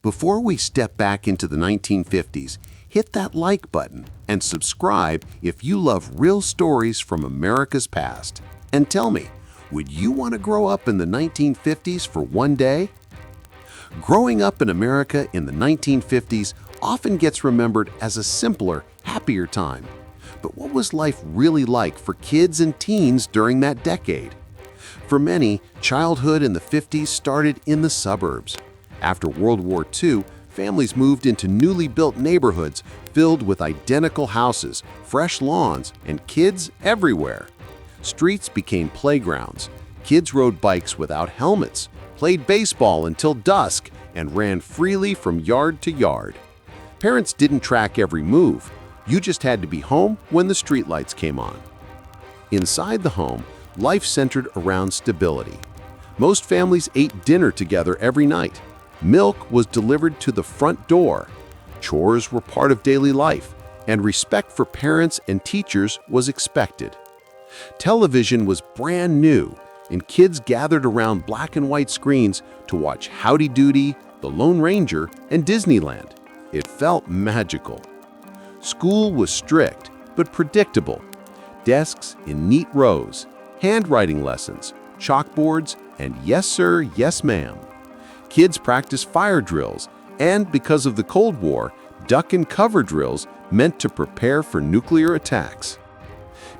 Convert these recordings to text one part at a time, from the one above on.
Before we step back into the 1950s, hit that like button and subscribe if you love real stories from America's past. And tell me, would you want to grow up in the 1950s for one day? Growing up in America in the 1950s often gets remembered as a simpler, happier time. But what was life really like for kids and teens during that decade? For many, childhood in the 50s started in the suburbs. After World War II, families moved into newly built neighborhoods filled with identical houses, fresh lawns, and kids everywhere. Streets became playgrounds. Kids rode bikes without helmets, played baseball until dusk, and ran freely from yard to yard. Parents didn't track every move. You just had to be home when the streetlights came on. Inside the home, life centered around stability. Most families ate dinner together every night. Milk was delivered to the front door. Chores were part of daily life, and respect for parents and teachers was expected. Television was brand new, and kids gathered around black and white screens to watch Howdy Doody, The Lone Ranger, and Disneyland. It felt magical. School was strict, but predictable. Desks in neat rows, handwriting lessons, chalkboards, and yes sir, yes ma'am. Kids practiced fire drills, and because of the Cold War, duck and cover drills meant to prepare for nuclear attacks.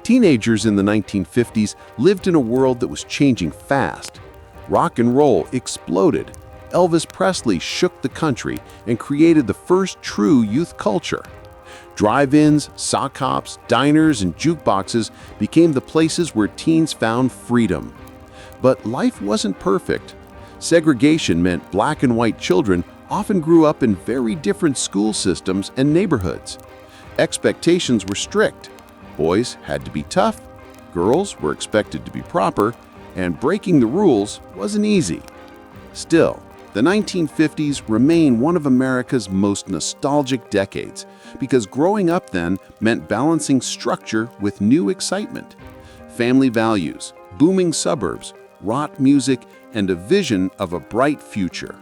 Teenagers in the 1950s lived in a world that was changing fast. Rock and roll exploded. Elvis Presley shook the country and created the first true youth culture. Drive-ins, sock hops, diners, and jukeboxes became the places where teens found freedom. But life wasn't perfect. Segregation meant black and white children often grew up in very different school systems and neighborhoods. Expectations were strict. Boys had to be tough, girls were expected to be proper, and breaking the rules wasn't easy. Still, the 1950s remain one of America's most nostalgic decades because growing up then meant balancing structure with new excitement. Family values, booming suburbs, rock music, and a vision of a bright future.